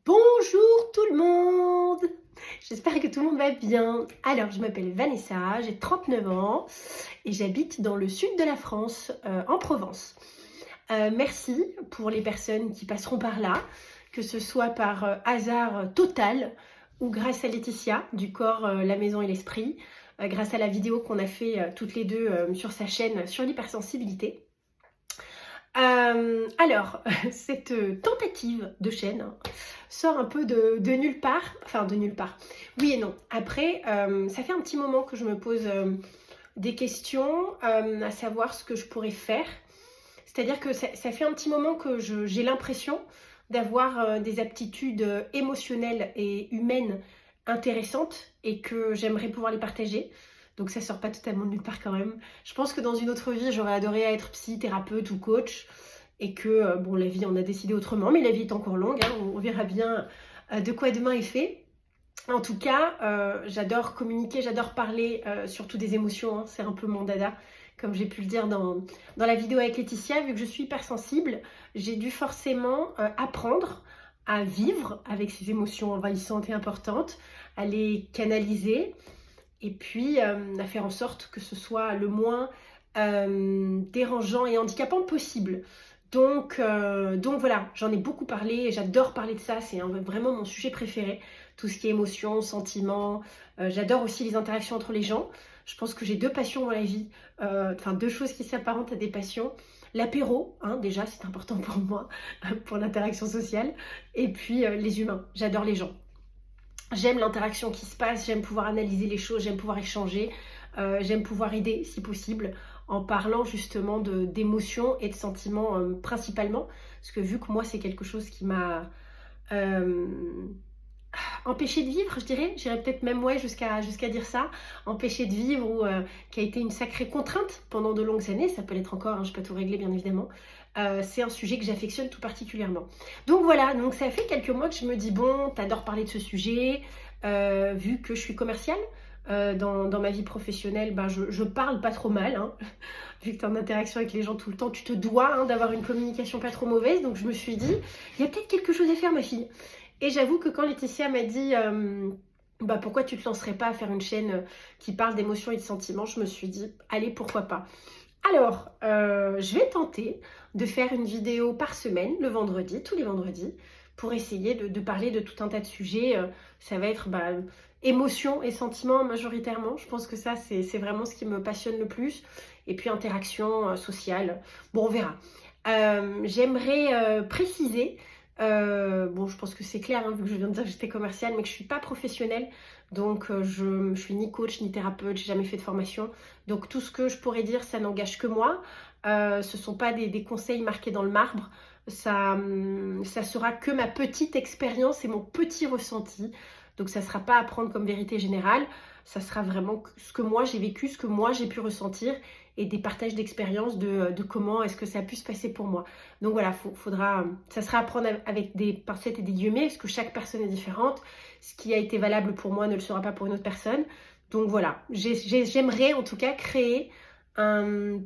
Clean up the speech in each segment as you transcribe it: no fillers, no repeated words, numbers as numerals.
Bonjour tout le monde! J'espère que tout le monde va bien. Alors, je m'appelle Vanessa, j'ai 39 ans et j'habite dans le sud de la France, en Provence. Merci pour les personnes qui passeront par là, que ce soit par hasard total ou grâce à Laetitia du corps, la maison et l'esprit, grâce à la vidéo qu'on a fait toutes les deux sur sa chaîne sur l'hypersensibilité. Alors, cette tentative de chaîne sort un peu de nulle part, enfin de nulle part, oui et non. Après, ça fait un petit moment que je me pose des questions, à savoir ce que je pourrais faire. C'est-à-dire que ça fait un petit moment que j'ai l'impression d'avoir des aptitudes émotionnelles et humaines intéressantes et que j'aimerais pouvoir les partager. Donc ça sort pas totalement de nulle part quand même. Je pense que dans une autre vie, j'aurais adoré être psy, thérapeute ou coach et que, bon, la vie en a décidé autrement, mais la vie est encore longue, hein, on verra bien de quoi demain est fait. En tout cas, j'adore communiquer, j'adore parler, surtout des émotions, hein, c'est un peu mon dada. Comme j'ai pu le dire dans la vidéo avec Laetitia, vu que je suis hypersensible, j'ai dû forcément apprendre à vivre avec ces émotions envahissantes et importantes, à les canaliser, et puis à faire en sorte que ce soit le moins dérangeant et handicapant possible. Donc voilà, j'en ai beaucoup parlé et j'adore parler de ça, c'est vraiment mon sujet préféré. Tout ce qui est émotion, sentiments, j'adore aussi les interactions entre les gens. Je pense que j'ai deux passions dans la vie, enfin deux choses qui s'apparentent à des passions. L'apéro, hein, déjà c'est important pour moi, pour l'interaction sociale, et puis les humains, j'adore les gens. J'aime l'interaction qui se passe, j'aime pouvoir analyser les choses, j'aime pouvoir échanger, j'aime pouvoir aider si possible en parlant justement d'émotions et de sentiments principalement. Parce que vu que moi c'est quelque chose qui m'a euh, empêché de vivre, je dirais, j'irais peut-être même ouais, jusqu'à dire ça, empêché de vivre ou qui a été une sacrée contrainte pendant de longues années, ça peut l'être encore, hein, je ne peux pas tout régler bien évidemment. C'est un sujet que j'affectionne tout particulièrement. Donc voilà, donc ça fait quelques mois que je me dis, bon, t'adores parler de ce sujet, vu que je suis commerciale, dans ma vie professionnelle, ben je parle pas trop mal, hein. Vu que tu es en interaction avec les gens tout le temps, tu te dois hein, d'avoir une communication pas trop mauvaise, donc je me suis dit, il y a peut-être quelque chose à faire ma fille. Et j'avoue que quand Laetitia m'a dit, bah pourquoi tu te lancerais pas à faire une chaîne qui parle d'émotions et de sentiments, je me suis dit, allez, pourquoi pas. Alors, je vais tenter de faire une vidéo par semaine, le vendredi, tous les vendredis, pour essayer de parler de tout un tas de sujets. Ça va être émotions et sentiments majoritairement. Je pense que ça, c'est vraiment ce qui me passionne le plus. Et puis, interaction sociale. Bon, on verra. J'aimerais préciser, bon, je pense que c'est clair, hein, vu que je viens de dire que j'étais commerciale, mais que je ne suis pas professionnelle. Donc, je suis ni coach, ni thérapeute, j'ai jamais fait de formation. Donc tout ce que je pourrais dire, ça n'engage que moi. Ce ne sont pas des conseils marqués dans le marbre. Ça sera que ma petite expérience et mon petit ressenti. Donc ça ne sera pas à prendre comme vérité générale. Ça sera vraiment ce que moi j'ai vécu, ce que moi j'ai pu ressentir et des partages d'expériences de comment est-ce que ça a pu se passer pour moi. Donc voilà, ça sera à prendre avec des pincettes et des guillemets parce que chaque personne est différente. Ce qui a été valable pour moi ne le sera pas pour une autre personne. Donc voilà, j'aimerais en tout cas créer un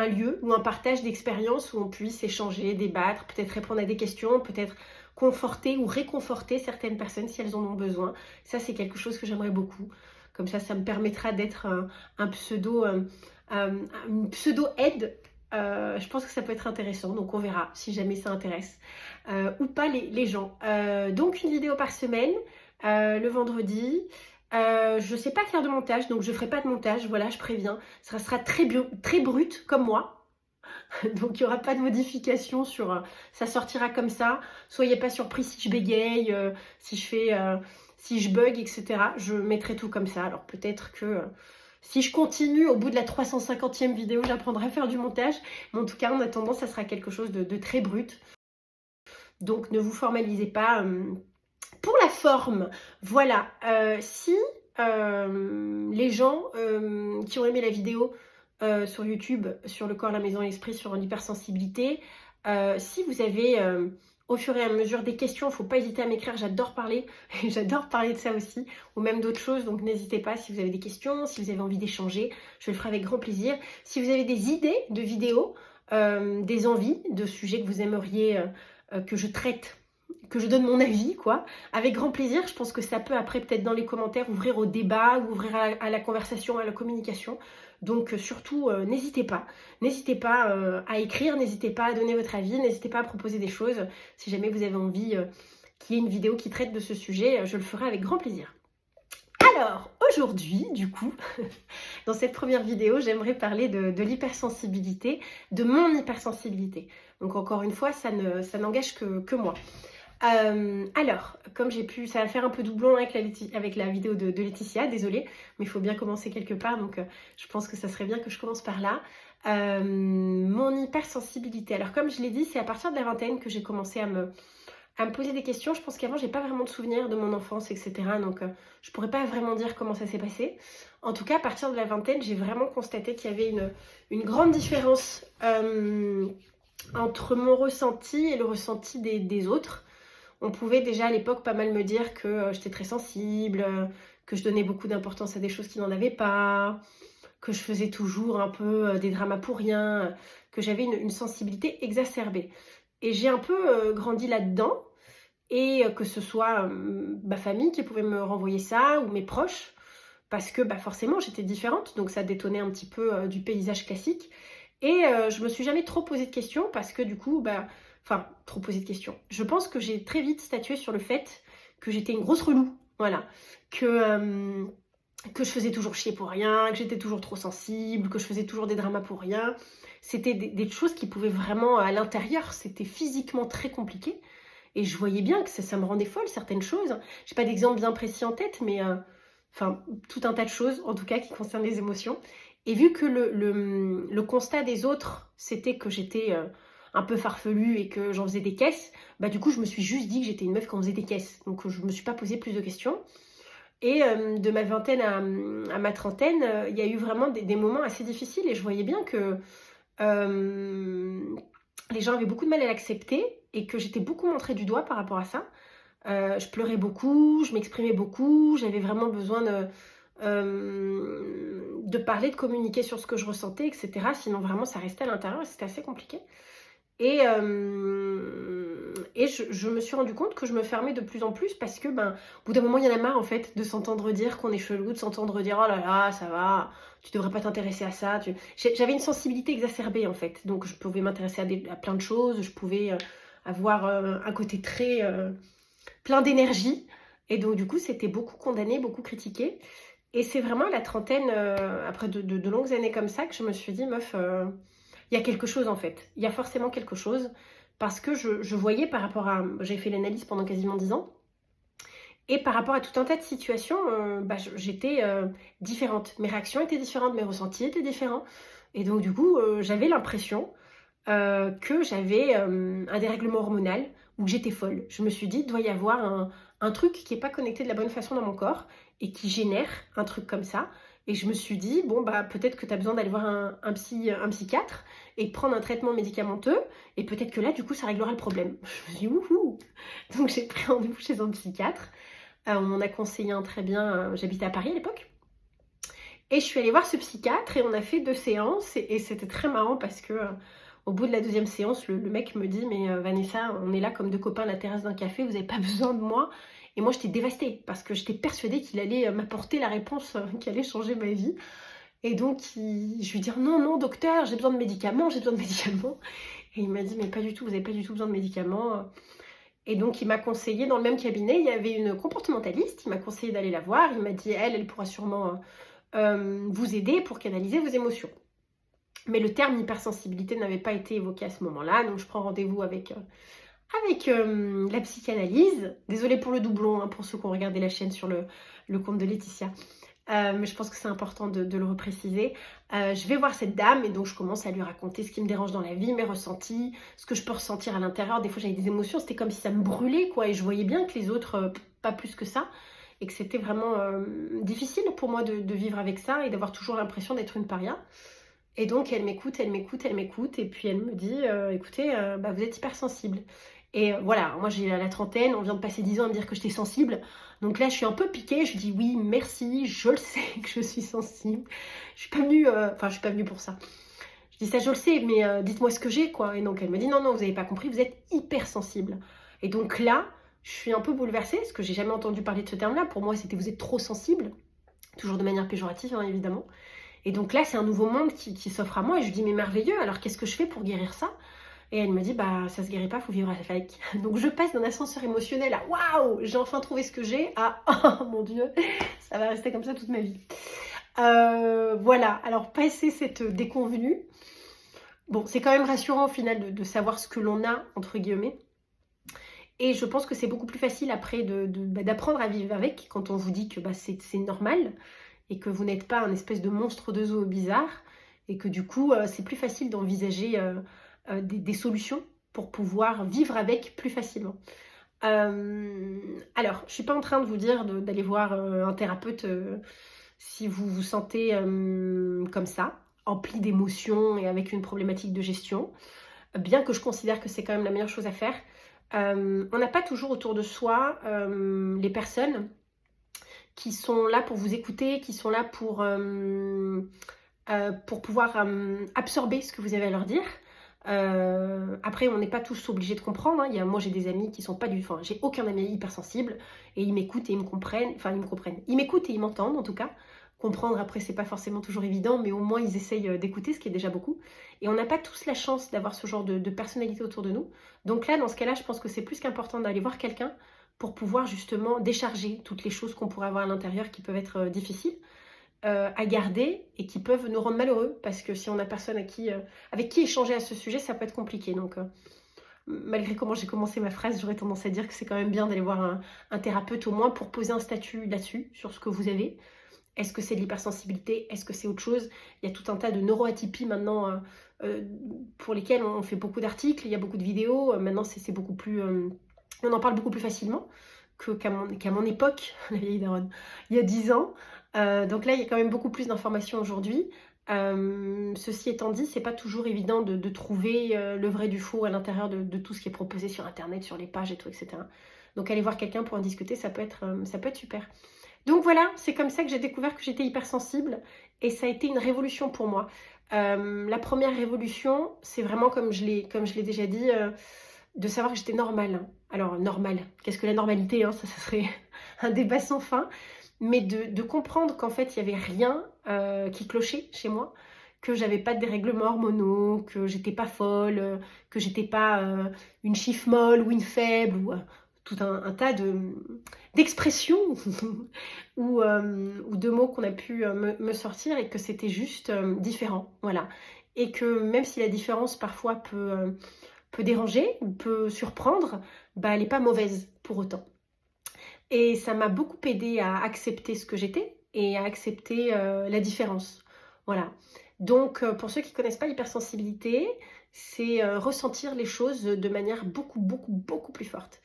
lieu ou un partage d'expériences où on puisse échanger, débattre, peut-être répondre à des questions, peut-être conforter ou réconforter certaines personnes si elles en ont besoin. Ça, c'est quelque chose que j'aimerais beaucoup. Comme ça me permettra d'être un pseudo, une pseudo-aide. Je pense que ça peut être intéressant, donc on verra si jamais ça intéresse ou pas les gens. Donc une vidéo par semaine, le vendredi. Je ne sais pas faire de montage, donc je ne ferai pas de montage, voilà, je préviens. Ça sera très brut, comme moi. Donc il n'y aura pas de modification sur... ça sortira comme ça. Soyez pas surpris si je bégaye, si je bug, etc. Je mettrai tout comme ça. Alors peut-être que si je continue, au bout de la 350e vidéo, j'apprendrai à faire du montage. Mais en tout cas, en attendant, ça sera quelque chose de très brut. Donc ne vous formalisez pas... Pour la forme, voilà, si les gens qui ont aimé la vidéo sur YouTube, sur le corps, la maison et l'esprit, sur l'hypersensibilité, si vous avez au fur et à mesure des questions, il ne faut pas hésiter à m'écrire, j'adore parler, j'adore parler de ça aussi, ou même d'autres choses, donc n'hésitez pas si vous avez des questions, si vous avez envie d'échanger, je le ferai avec grand plaisir. Si vous avez des idées de vidéos, des envies de sujets que vous aimeriez que je traite, que je donne mon avis, quoi, avec grand plaisir. Je pense que ça peut après peut-être dans les commentaires ouvrir au débat, ou ouvrir à la conversation, à la communication. Donc surtout, n'hésitez pas. N'hésitez pas à écrire, n'hésitez pas à donner votre avis, n'hésitez pas à proposer des choses. Si jamais vous avez envie qu'il y ait une vidéo qui traite de ce sujet, je le ferai avec grand plaisir. Alors, aujourd'hui, du coup, dans cette première vidéo, j'aimerais parler de l'hypersensibilité, de mon hypersensibilité. Donc encore une fois, ça n'engage que moi. Alors, comme j'ai pu, ça va faire un peu doublon avec la vidéo de Laetitia, désolée, mais il faut bien commencer quelque part, donc je pense que ça serait bien que je commence par là. Mon hypersensibilité, alors comme je l'ai dit, c'est à partir de la vingtaine que j'ai commencé à me poser des questions. Je pense qu'avant, j'ai pas vraiment de souvenirs de mon enfance, etc. Donc, je pourrais pas vraiment dire comment ça s'est passé. En tout cas, à partir de la vingtaine, j'ai vraiment constaté qu'il y avait une grande différence entre mon ressenti et le ressenti des autres. On pouvait déjà à l'époque pas mal me dire que j'étais très sensible, que je donnais beaucoup d'importance à des choses qui n'en avaient pas, que je faisais toujours un peu des dramas pour rien, que j'avais une sensibilité exacerbée. Et j'ai un peu grandi là-dedans, et que ce soit ma famille qui pouvait me renvoyer ça, ou mes proches, parce que forcément j'étais différente, donc ça détonnait un petit peu du paysage classique. Et je me suis jamais trop posé de questions, parce que du coup, enfin, trop posé de questions. Je pense que j'ai très vite statué sur le fait que j'étais une grosse relou, voilà, que je faisais toujours chier pour rien, que j'étais toujours trop sensible, que je faisais toujours des dramas pour rien. C'était des choses qui pouvaient vraiment, à l'intérieur, c'était physiquement très compliqué. Et je voyais bien que ça me rendait folle, certaines choses. J'ai pas d'exemple bien précis en tête, mais enfin, tout un tas de choses, en tout cas, qui concernent les émotions. Et vu que le constat des autres, c'était que j'étais un peu farfelue et que j'en faisais des caisses, du coup, je me suis juste dit que j'étais une meuf qui en faisait des caisses. Donc, je me suis pas posé plus de questions. Et de ma vingtaine à ma trentaine, il y a eu vraiment des moments assez difficiles, et je voyais bien que les gens avaient beaucoup de mal à l'accepter, et que j'étais beaucoup montrée du doigt par rapport à ça. Je pleurais beaucoup, je m'exprimais beaucoup, j'avais vraiment besoin de parler, de communiquer sur ce que je ressentais, etc. Sinon vraiment ça restait à l'intérieur, et c'était assez compliqué. Et je me suis rendu compte que je me fermais de plus en plus, parce que au bout d'un moment il y en a marre en fait de s'entendre dire qu'on est chelou, de s'entendre dire oh là là ça va, tu devrais pas t'intéresser à ça. J'avais une sensibilité exacerbée en fait, donc je pouvais m'intéresser à plein de choses, je pouvais avoir un côté très plein d'énergie, et donc du coup c'était beaucoup condamné, beaucoup critiqué. Et c'est vraiment à la trentaine, après de longues années comme ça, que je me suis dit meuf, il y a quelque chose en fait, il y a forcément quelque chose, parce que je voyais par rapport à... J'ai fait l'analyse pendant quasiment 10 ans, et par rapport à tout un tas de situations, j'étais différente. Mes réactions étaient différentes, mes ressentis étaient différents, et donc du coup j'avais l'impression que j'avais un dérèglement hormonal, ou que j'étais folle. Je me suis dit, il doit y avoir un truc qui n'est pas connecté de la bonne façon dans mon corps, et qui génère un truc comme ça. Et je me suis dit, bon, peut-être que tu as besoin d'aller voir un psychiatre, et de prendre un traitement médicamenteux, et peut-être que là, du coup, ça réglera le problème. Je me suis dit, wouhou. Donc j'ai pris rendez-vous chez un psychiatre. On m'en a conseillé un très bien, j'habitais à Paris à l'époque. Et je suis allée voir ce psychiatre, et on a fait 2 séances, et c'était très marrant, parce que au bout de la 2e séance, le mec me dit, mais Vanessa, on est là comme 2 copains à la terrasse d'un café, vous n'avez pas besoin de moi. Et moi, j'étais dévastée, parce que j'étais persuadée qu'il allait m'apporter la réponse qui allait changer ma vie. Et donc, je lui dis, non, non, docteur, j'ai besoin de médicaments, j'ai besoin de médicaments. Et il m'a dit, mais pas du tout, vous n'avez pas du tout besoin de médicaments. Et donc, il m'a conseillé, dans le même cabinet, il y avait une comportementaliste, il m'a conseillé d'aller la voir. Il m'a dit, elle pourra sûrement vous aider pour canaliser vos émotions. Mais le terme hypersensibilité n'avait pas été évoqué à ce moment-là, donc je prends rendez-vous avec la psychanalyse. Désolée pour le doublon, pour ceux qui ont regardé la chaîne sur le compte de Laetitia. Mais je pense que c'est important de le repréciser. Je vais voir cette dame, et donc je commence à lui raconter ce qui me dérange dans la vie, mes ressentis, ce que je peux ressentir à l'intérieur. Des fois j'avais des émotions, c'était comme si ça me brûlait, quoi, et je voyais bien que les autres, pas plus que ça, et que c'était vraiment difficile pour moi de vivre avec ça, et d'avoir toujours l'impression d'être une paria. Et donc elle m'écoute, et puis elle me dit, écoutez, vous êtes hypersensible. Et voilà, moi j'ai la trentaine, on vient de passer 10 ans à me dire que j'étais sensible. Donc là je suis un peu piquée, je dis oui, merci, je le sais que je suis sensible. Je suis pas venue pour ça. Je dis ça, je le sais, mais dites-moi ce que j'ai, quoi. Et donc elle me dit, non, non, vous n'avez pas compris, vous êtes hypersensible. Et donc là, je suis un peu bouleversée, parce que j'ai jamais entendu parler de ce terme-là. Pour moi, c'était vous êtes trop sensible, toujours de manière péjorative, hein, évidemment. Et donc là, c'est un nouveau monde qui s'offre à moi, et je dis, mais merveilleux, alors qu'est-ce que je fais pour guérir ça? Et elle me dit, bah ça se guérit pas, faut vivre avec. Donc je passe d'un ascenseur émotionnel à waouh, j'ai enfin trouvé ce que j'ai, à oh mon Dieu, ça va rester comme ça toute ma vie. Voilà, alors passer cette déconvenue, bon, c'est quand même rassurant au final de savoir ce que l'on a, entre guillemets. Et je pense que c'est beaucoup plus facile après d'apprendre à vivre avec quand on vous dit que bah, c'est normal et que vous n'êtes pas un espèce de monstre de zoo bizarre et que du coup, c'est plus facile d'envisager des solutions pour pouvoir vivre avec plus facilement. Alors, je ne suis pas en train de vous dire d'aller voir un thérapeute si vous vous sentez comme ça, empli d'émotions et avec une problématique de gestion, bien que je considère que c'est quand même la meilleure chose à faire. On n'a pas toujours autour de soi les personnes qui sont là pour vous écouter, qui sont là pour pouvoir absorber ce que vous avez à leur dire. Après, on n'est pas tous obligés de comprendre. Hein. Moi, j'ai des amis qui sont pas du... Enfin, j'ai aucun ami hypersensible et ils m'écoutent et ils me comprennent. Enfin, ils me comprennent. Ils m'écoutent et ils m'entendent, en tout cas. Comprendre, après, c'est pas forcément toujours évident, mais au moins, ils essayent d'écouter, ce qui est déjà beaucoup. Et on n'a pas tous la chance d'avoir ce genre de personnalité autour de nous. Donc là, dans ce cas-là, je pense que c'est plus qu'important d'aller voir quelqu'un pour pouvoir justement décharger toutes les choses qu'on pourrait avoir à l'intérieur qui peuvent être difficiles à garder et qui peuvent nous rendre malheureux, parce que si on n'a personne avec qui échanger à ce sujet, ça peut être compliqué. Donc, malgré comment j'ai commencé ma phrase, j'aurais tendance à dire que c'est quand même bien d'aller voir un thérapeute au moins pour poser un statut là-dessus, sur ce que vous avez. Est-ce que c'est de l'hypersensibilité? Est-ce que c'est autre chose? Il y a tout un tas de neuroatypies maintenant pour lesquelles on fait beaucoup d'articles, il y a beaucoup de vidéos. Maintenant, c'est beaucoup plus... on en parle beaucoup plus facilement qu'à mon époque, la vieille daronne, il y a 10 ans. Donc là, il y a quand même beaucoup plus d'informations aujourd'hui. Ceci étant dit, c'est pas toujours évident de trouver le vrai du faux à l'intérieur de tout ce qui est proposé sur Internet, sur les pages et tout, etc. Donc aller voir quelqu'un pour en discuter, ça peut être super. Donc voilà, c'est comme ça que j'ai découvert que j'étais hypersensible et ça a été une révolution pour moi. La première révolution, c'est vraiment comme je l'ai déjà dit, de savoir que j'étais normale. Alors normale, qu'est-ce que la normalité, hein, ça serait un débat sans fin. Mais de comprendre qu'en fait, il n'y avait rien qui clochait chez moi, que j'avais pas de dérèglements hormonaux, que j'étais pas folle, que j'étais pas une chiffre molle ou une faible, ou tout un tas d'expressions ou de mots qu'on a pu me sortir, et que c'était juste différent, voilà. Et que même si la différence parfois peut déranger ou peut surprendre, bah, elle n'est pas mauvaise pour autant. Et ça m'a beaucoup aidé à accepter ce que j'étais et à accepter la différence. Voilà. Donc, pour ceux qui ne connaissent pas l'hypersensibilité, c'est ressentir les choses de manière beaucoup plus forte.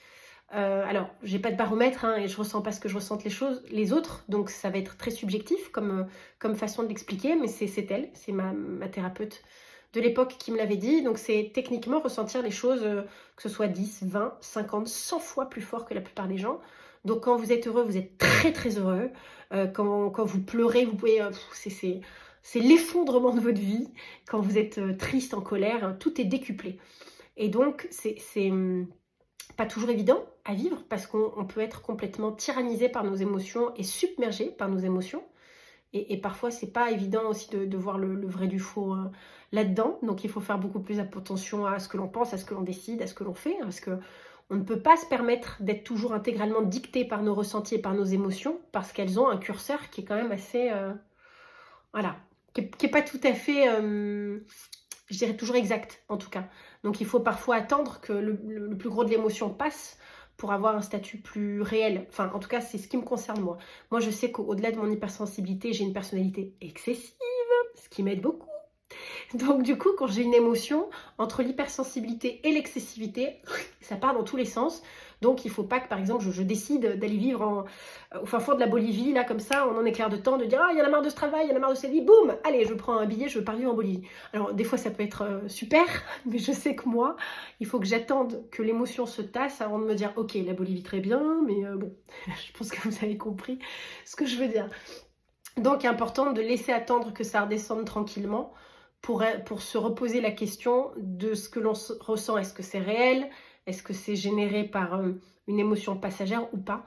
Alors, j'ai pas de baromètre hein, et je ressens pas ce que je ressentent les autres, donc ça va être très subjectif comme façon de l'expliquer, mais c'est elle, c'est ma thérapeute de l'époque qui me l'avait dit. Donc c'est techniquement ressentir les choses, que ce soit 10, 20, 50, 100 fois plus fort que la plupart des gens. Donc quand vous êtes heureux, vous êtes très heureux. Quand vous pleurez, vous pouvez... c'est l'effondrement de votre vie. Quand vous êtes triste, en colère, hein, tout est décuplé. Et donc c'est pas toujours évident à vivre, parce qu'on peut être complètement tyrannisé par nos émotions et submergé par nos émotions. Et parfois, c'est pas évident aussi de voir le vrai du faux là-dedans. Donc, il faut faire beaucoup plus attention à ce que l'on pense, à ce que l'on décide, à ce que l'on fait. Hein, parce qu'on ne peut pas se permettre d'être toujours intégralement dicté par nos ressentis et par nos émotions, parce qu'elles ont un curseur qui est quand même assez... voilà, qui est pas tout à fait... je dirais toujours exact, en tout cas. Donc, il faut parfois attendre que le plus gros de l'émotion passe pour avoir un statut plus réel. Enfin, en tout cas, c'est ce qui me concerne, moi. Moi, je sais qu'au-delà de mon hypersensibilité, j'ai une personnalité excessive, ce qui m'aide beaucoup. Donc, du coup, quand j'ai une émotion, entre l'hypersensibilité et l'excessivité, ça part dans tous les sens. Donc, il ne faut pas que, par exemple, je décide d'aller vivre au fin fond de la Bolivie, là, comme ça, en un éclair de temps, de dire « Ah, il y en a marre de ce travail, il y en a marre de cette vie, boum, allez, je prends un billet, je pars vivre en Bolivie. » Alors, des fois, ça peut être super, mais je sais que moi, il faut que j'attende que l'émotion se tasse avant de me dire « Ok, la Bolivie, très bien, mais bon, je pense que vous avez compris ce que je veux dire. » Donc, il est important de laisser attendre que ça redescende tranquillement pour se reposer la question de ce que l'on ressent. Est-ce que c'est réel? Est-ce que c'est généré par une émotion passagère ou pas?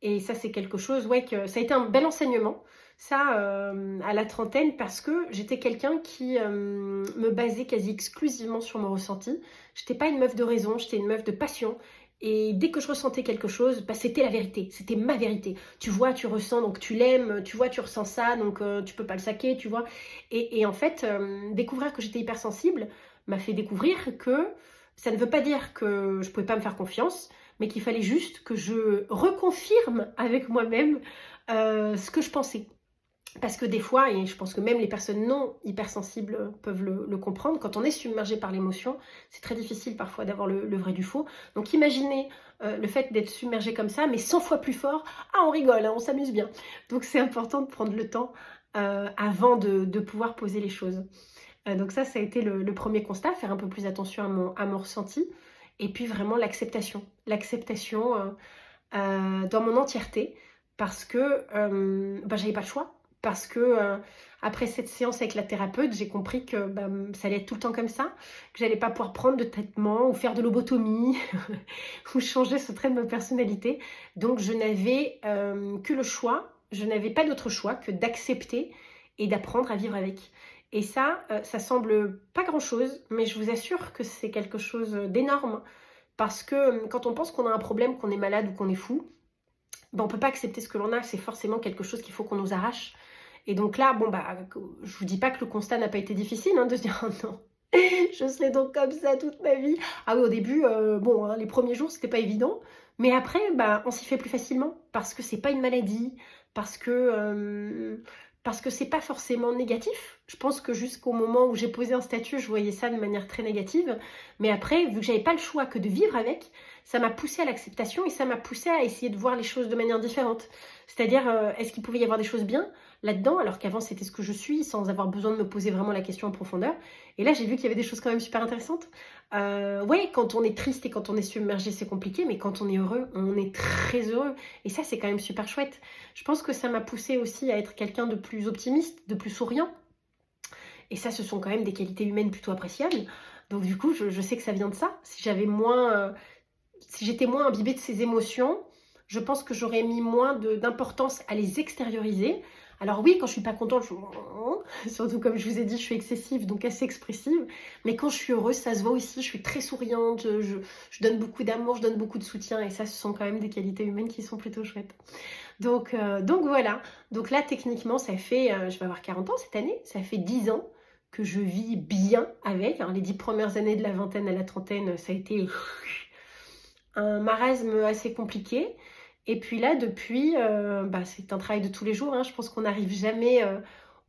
Et ça, c'est quelque chose, ouais, que ça a été un bel enseignement, ça, à la trentaine, parce que j'étais quelqu'un qui me basait quasi exclusivement sur mon ressenti. J'étais pas une meuf de raison, j'étais une meuf de passion. Et dès que je ressentais quelque chose, bah, c'était la vérité, c'était ma vérité. Tu vois, tu ressens, donc tu l'aimes, tu vois, tu ressens ça, donc tu peux pas le saquer, tu vois. Et en fait, découvrir que j'étais hypersensible m'a fait découvrir que ça ne veut pas dire que je pouvais pas me faire confiance, mais qu'il fallait juste que je reconfirme avec moi-même ce que je pensais. Parce que des fois, et je pense que même les personnes non hypersensibles peuvent le comprendre, quand on est submergé par l'émotion, c'est très difficile parfois d'avoir le vrai du faux. Donc imaginez le fait d'être submergé comme ça, mais 100 fois plus fort. Ah, on rigole, hein, on s'amuse bien. Donc c'est important de prendre le temps avant de pouvoir poser les choses. Donc ça a été le premier constat, faire un peu plus attention à mon ressenti. Et puis vraiment l'acceptation. L'acceptation dans mon entièreté, parce que bah, j'avais pas le choix. Parce que après cette séance avec la thérapeute, j'ai compris que bah, ça allait être tout le temps comme ça, que j'allais pas pouvoir prendre de traitement ou faire de lobotomie ou changer ce trait de ma personnalité. Donc je n'avais que le choix, je n'avais pas d'autre choix que d'accepter et d'apprendre à vivre avec. Et ça semble pas grand-chose, mais je vous assure que c'est quelque chose d'énorme. Parce que quand on pense qu'on a un problème, qu'on est malade ou qu'on est fou, ben on ne peut pas accepter ce que l'on a, c'est forcément quelque chose qu'il faut qu'on nous arrache. Et donc là, bon bah, je vous dis pas que le constat n'a pas été difficile, hein, de se dire oh non, je serai donc comme ça toute ma vie. Ah oui, au début, bon, hein, les premiers jours, c'était pas évident, mais après, bah, on s'y fait plus facilement parce que c'est pas une maladie, parce que c'est pas forcément négatif. Je pense que jusqu'au moment où j'ai posé un statut, je voyais ça de manière très négative, mais après, vu que j'avais pas le choix que de vivre avec, ça m'a poussée à l'acceptation et ça m'a poussée à essayer de voir les choses de manière différente. C'est-à-dire, est-ce qu'il pouvait y avoir des choses bien là-dedans, alors qu'avant c'était ce que je suis, sans avoir besoin de me poser vraiment la question en profondeur. Et là, j'ai vu qu'il y avait des choses quand même super intéressantes. Ouais, quand on est triste et quand on est submergé, c'est compliqué, mais quand on est heureux, on est très heureux. Et ça, c'est quand même super chouette. Je pense que ça m'a poussée aussi à être quelqu'un de plus optimiste, de plus souriant. Et ça, ce sont quand même des qualités humaines plutôt appréciables. Donc du coup, je sais que ça vient de ça. Si j'étais moins imbibée de ces émotions, je pense que j'aurais mis moins d'importance à les extérioriser. Alors oui, quand je suis pas contente, surtout comme je vous ai dit, je suis excessive, donc assez expressive. Mais quand je suis heureuse, ça se voit aussi, je suis très souriante, je donne beaucoup d'amour, je donne beaucoup de soutien. Et ça, ce sont quand même des qualités humaines qui sont plutôt chouettes. Donc voilà. Donc là, techniquement, ça fait, je vais avoir 40 ans cette année, ça fait 10 ans que je vis bien avec. Alors, les 10 premières années de la vingtaine à la trentaine, ça a été un marasme assez compliqué. Et puis là, depuis, bah, c'est un travail de tous les jours, hein. Je pense qu'on n'arrive jamais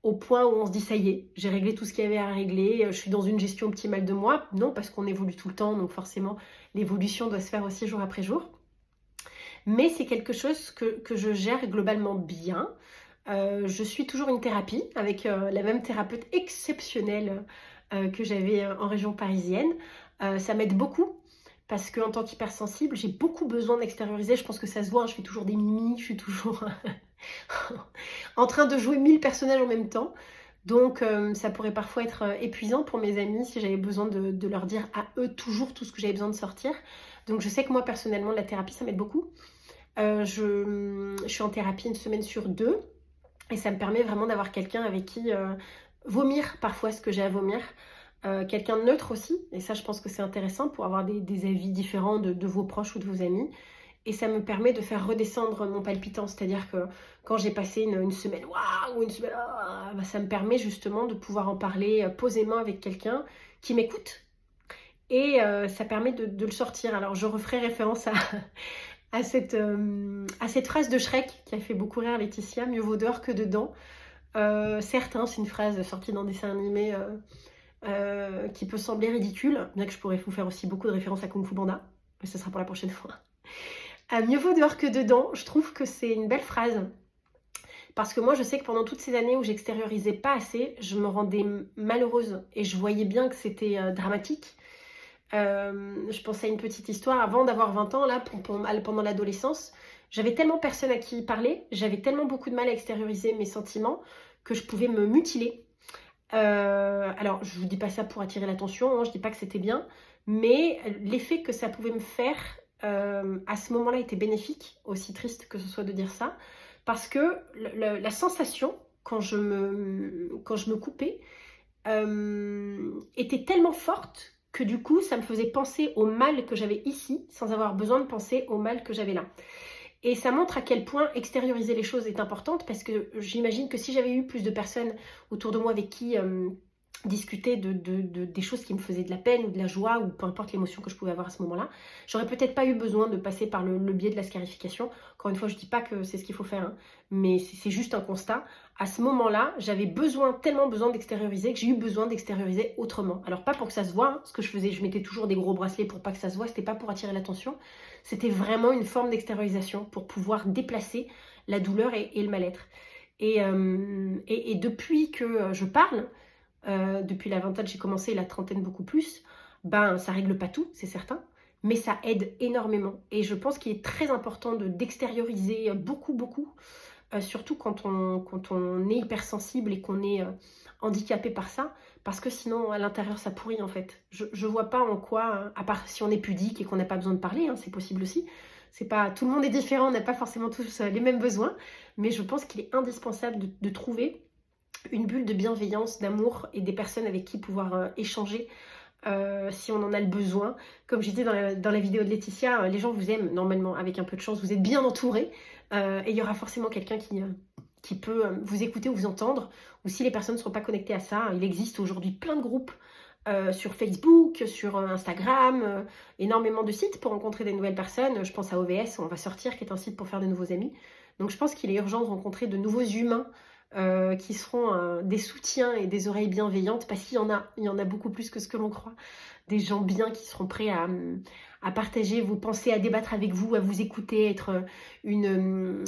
au point où on se dit ça y est, j'ai réglé tout ce qu'il y avait à régler, je suis dans une gestion optimale de moi. Non, parce qu'on évolue tout le temps, donc forcément, l'évolution doit se faire aussi jour après jour. Mais c'est quelque chose que je gère globalement bien. Je suis toujours une thérapie avec la même thérapeute exceptionnelle que j'avais en région parisienne. Ça m'aide beaucoup parce qu'en tant qu'hypersensible, j'ai beaucoup besoin d'extérioriser. Je pense que ça se voit, hein, je fais toujours des mimiques, je suis toujours en train de jouer 1000 personnages en même temps. Donc ça pourrait parfois être épuisant pour mes amis si j'avais besoin de leur dire à eux toujours tout ce que j'avais besoin de sortir. Donc je sais que moi personnellement, la thérapie, ça m'aide beaucoup. Je suis en thérapie une semaine sur 2 et ça me permet vraiment d'avoir quelqu'un avec qui vomir parfois ce que j'ai à vomir. Quelqu'un de neutre aussi, et ça je pense que c'est intéressant pour avoir des avis différents de vos proches ou de vos amis. Et ça me permet de faire redescendre mon palpitant, c'est-à-dire que quand j'ai passé une semaine waouh ou une semaine bah, ça me permet justement de pouvoir en parler posément avec quelqu'un qui m'écoute. Et ça permet de le sortir. Alors je referai référence à cette phrase de Shrek qui a fait beaucoup rire Laetitia, mieux vaut dehors que dedans. Certes, hein, c'est une phrase sortie d'un dessin animé qui peut sembler ridicule, bien que je pourrais vous faire aussi beaucoup de références à Kung Fu Panda, mais ce sera pour la prochaine fois. Mieux vaut dehors que dedans, je trouve que c'est une belle phrase. Parce que moi, je sais que pendant toutes ces années où j'extériorisais pas assez, je me rendais malheureuse et je voyais bien que c'était dramatique. Je pensais à une petite histoire avant d'avoir 20 ans, là, pendant l'adolescence. J'avais tellement personne à qui parler, j'avais tellement beaucoup de mal à extérioriser mes sentiments que je pouvais me mutiler. Alors, je vous dis pas ça pour attirer l'attention, hein, je dis pas que c'était bien, mais l'effet que ça pouvait me faire à ce moment-là était bénéfique, aussi triste que ce soit de dire ça, parce que la sensation quand je me coupais était tellement forte que du coup ça me faisait penser au mal que j'avais ici sans avoir besoin de penser au mal que j'avais là. Et ça montre à quel point extérioriser les choses est importante, parce que j'imagine que si j'avais eu plus de personnes autour de moi avec qui discuter des choses qui me faisaient de la peine ou de la joie ou peu importe l'émotion que je pouvais avoir à ce moment-là, j'aurais peut-être pas eu besoin de passer par le biais de la scarification. Encore une fois, je dis pas que c'est ce qu'il faut faire, hein, mais c'est juste un constat. À ce moment-là, j'avais tellement besoin d'extérioriser que j'ai eu besoin d'extérioriser autrement. Alors pas pour que ça se voit, hein, ce que je faisais, je mettais toujours des gros bracelets pour pas que ça se voit, c'était pas pour attirer l'attention, c'était vraiment une forme d'extériorisation pour pouvoir déplacer la douleur et le mal-être. Et depuis que je parle, depuis la vingtaine, j'ai commencé, la trentaine beaucoup plus, ben ça règle pas tout, c'est certain, mais ça aide énormément. Et je pense qu'il est très important d'extérioriser beaucoup, surtout quand on est hypersensible et qu'on est handicapé par ça, parce que sinon à l'intérieur ça pourrit en fait. Je vois pas en quoi, à part si on est pudique et qu'on n'a pas besoin de parler, hein, c'est possible aussi. C'est pas, tout le monde est différent, on n'a pas forcément tous les mêmes besoins, mais je pense qu'il est indispensable de trouver une bulle de bienveillance, d'amour et des personnes avec qui pouvoir échanger si on en a le besoin. Comme j'ai dit dans la vidéo de Laetitia, les gens vous aiment normalement, avec un peu de chance, vous êtes bien entourés et il y aura forcément quelqu'un qui peut vous écouter ou vous entendre, ou si les personnes ne sont pas connectées à ça, il existe aujourd'hui plein de groupes sur Facebook, sur Instagram, énormément de sites pour rencontrer des nouvelles personnes. Je pense à OVS, On va sortir, qui est un site pour faire de nouveaux amis. Donc je pense qu'il est urgent de rencontrer de nouveaux humains qui seront des soutiens et des oreilles bienveillantes, parce qu'il y en a beaucoup plus que ce que l'on croit. Des gens bien qui seront prêts à partager vos pensées, à débattre avec vous, à vous écouter, être une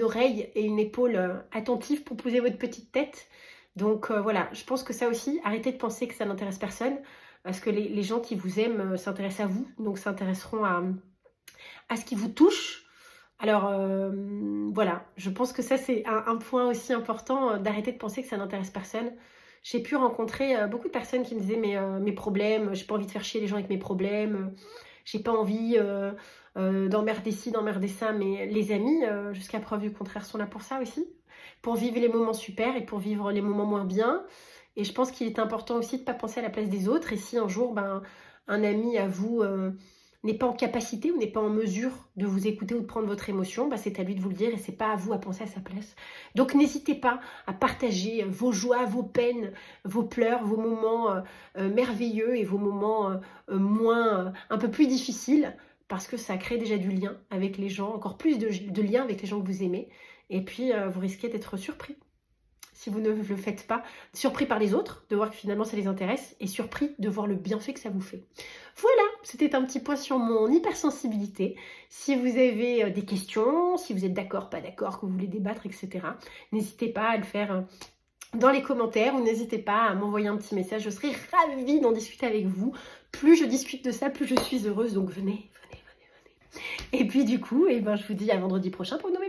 oreille et une épaule attentive pour poser votre petite tête. Donc voilà, je pense que ça aussi, arrêtez de penser que ça n'intéresse personne, parce que les gens qui vous aiment s'intéressent à vous, donc s'intéresseront à ce qui vous touche. Alors voilà, je pense que ça c'est un point aussi important, d'arrêter de penser que ça n'intéresse personne. J'ai pu rencontrer beaucoup de personnes qui me disaient mes problèmes, j'ai pas envie de faire chier les gens avec mes problèmes, j'ai pas envie d'emmerder ci, d'emmerder ça, mais les amis, jusqu'à preuve du contraire, sont là pour ça aussi, pour vivre les moments super et pour vivre les moments moins bien. Et je pense qu'il est important aussi de ne pas penser à la place des autres, et si un jour un ami à vous n'est pas en capacité ou n'est pas en mesure de vous écouter ou de prendre votre émotion, c'est à lui de vous le dire et c'est pas à vous à penser à sa place. Donc n'hésitez pas à partager vos joies, vos peines, vos pleurs, vos moments merveilleux et vos moments un peu plus difficiles, parce que ça crée déjà du lien avec les gens, encore plus de lien avec les gens que vous aimez, et puis vous risquez d'être surpris. Si vous ne le faites pas, surpris par les autres, de voir que finalement ça les intéresse, et surpris de voir le bienfait que ça vous fait. Voilà, c'était un petit point sur mon hypersensibilité. Si vous avez des questions, si vous êtes d'accord, pas d'accord, que vous voulez débattre, etc., n'hésitez pas à le faire dans les commentaires, ou n'hésitez pas à m'envoyer un petit message. Je serai ravie d'en discuter avec vous. Plus je discute de ça, plus je suis heureuse. Donc venez. Et puis du coup, je vous dis à vendredi prochain pour une nouvelle